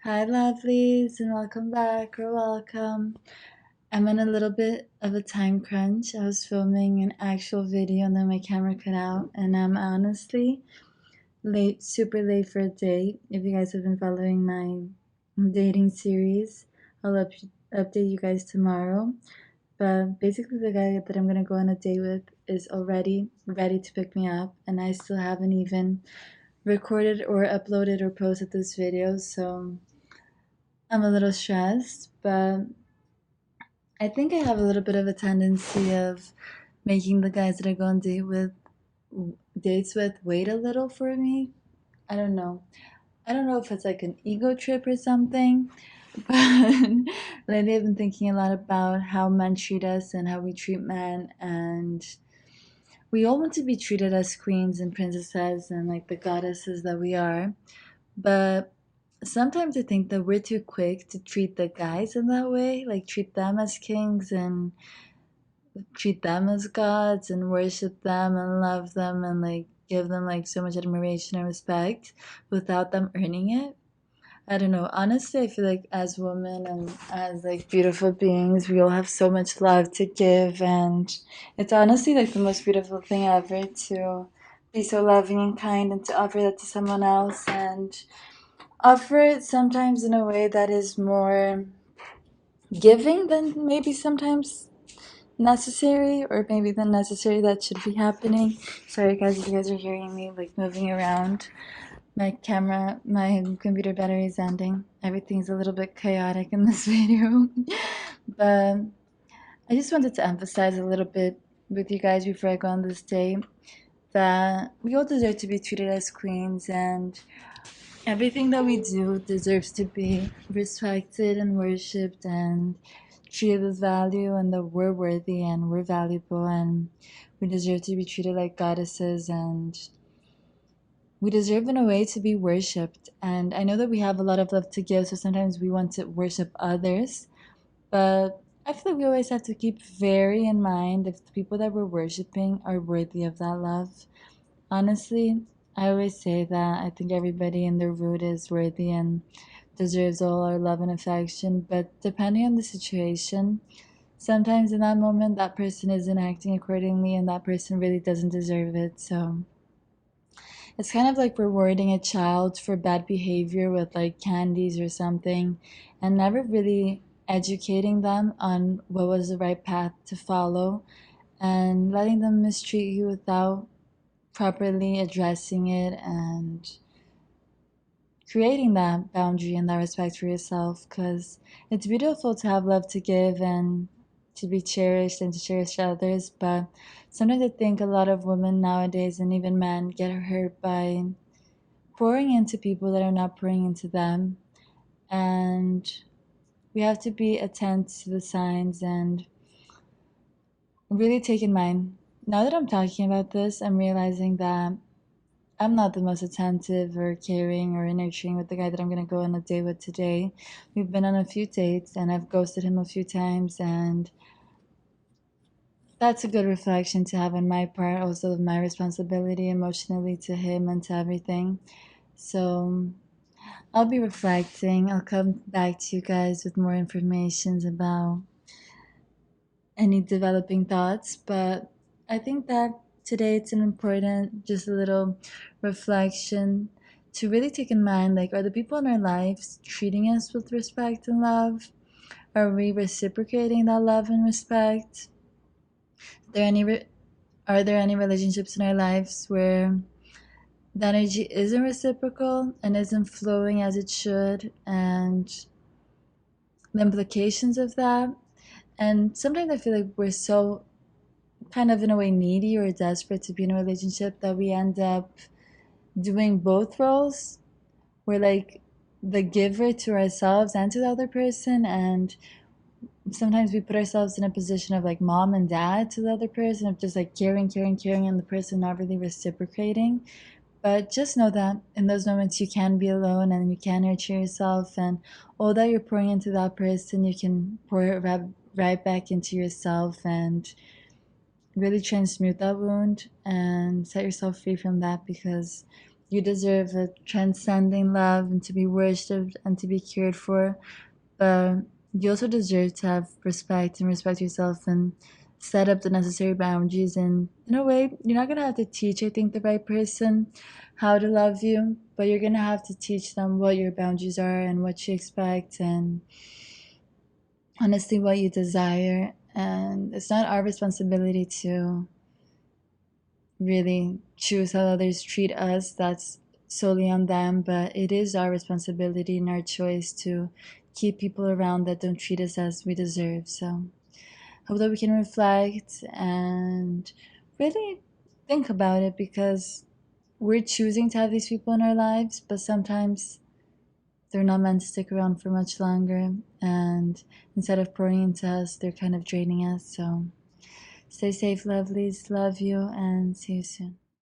Hi, lovelies, and welcome back or welcome. I'm in a little bit of a time crunch. I was filming an actual video and then my camera cut out, and I'm honestly late, super late for a date. If you guys have been following my dating series, I'll update you guys tomorrow. But basically, the guy that I'm gonna go on a date with is already ready to pick me up, and I still haven't even recorded or uploaded or posted this video, so I'm a little stressed, but I think I have a little bit of a tendency of making the guys that I go on dates with wait a little for me. I don't know. I don't know if it's like an ego trip or something, but lately I've been thinking a lot about how men treat us and how we treat men, and we all want to be treated as queens and princesses and like the goddesses that we are, but sometimes I think that we're too quick to treat the guys in that way, like treat them as kings and treat them as gods and worship them and love them and like give them like so much admiration and respect without them earning it. I don't know. Honestly, I feel like as women and as like beautiful beings, we all have so much love to give, and it's honestly like the most beautiful thing ever to be so loving and kind and to offer that to someone else and offer it sometimes in a way that is more giving than maybe sometimes necessary, or maybe the necessary that should be happening. Sorry guys if you guys are hearing me like moving around. My computer battery is ending. Everything's a little bit chaotic in this video. But I just wanted to emphasize a little bit with you guys before I go on this date that we all deserve to be treated as queens, and everything that we do deserves to be respected and worshipped and treated with value, and that we're worthy and we're valuable and we deserve to be treated like goddesses, and we deserve in a way to be worshipped. And I know that we have a lot of love to give, so sometimes we want to worship others, but I feel like we always have to keep very in mind if the people that we're worshiping are worthy of that love. Honestly, I always say that I think everybody in their root is worthy and deserves all our love and affection, but depending on the situation, sometimes in that moment that person isn't acting accordingly and that person really doesn't deserve it. So it's kind of like rewarding a child for bad behavior with like candies or something and never really educating them on what was the right path to follow and letting them mistreat you without properly addressing it and creating that boundary and that respect for yourself, because it's beautiful to have love to give and to be cherished and to cherish others, but sometimes I think a lot of women nowadays and even men get hurt by pouring into people that are not pouring into them, and we have to be attentive to the signs and really take in mind. Now that I'm talking about this, I'm realizing that I'm not the most attentive or caring or nurturing with the guy that I'm gonna go on a date with today. We've been on a few dates and I've ghosted him a few times, and that's a good reflection to have on my part, also of my responsibility emotionally to him and to everything. So I'll be reflecting. I'll come back to you guys with more information about any developing thoughts, but I think that today it's an important, just a little reflection to really take in mind, like, are the people in our lives treating us with respect and love? Are we reciprocating that love and respect? Are there any relationships in our lives where the energy isn't reciprocal and isn't flowing as it should, and the implications of that? And sometimes I feel like we're so kind of in a way needy or desperate to be in a relationship that we end up doing both roles. We're like the giver to ourselves and to the other person, and sometimes we put ourselves in a position of like mom and dad to the other person, of just like caring, and the person not really reciprocating. But just know that in those moments you can be alone and you can nurture yourself, and all that you're pouring into that person, you can pour it right back into yourself and really transmute that wound and set yourself free from that, because You deserve a transcending love and to be worshipped and to be cared for. But you also deserve to have respect and respect yourself and set up the necessary boundaries. And in a way, you're not going to have to teach, I think, the right person how to love you, but you're going to have to teach them what your boundaries are and what you expect and honestly what you desire. And it's not our responsibility to really choose how others treat us. That's solely on them, but it is our responsibility and our choice to keep people around that don't treat us as we deserve. So hope that we can reflect and really think about it, because we're choosing to have these people in our lives, but sometimes they're not meant to stick around for much longer. And instead of pouring into us, they're kind of draining us. So stay safe, lovelies. Love you, and see you soon.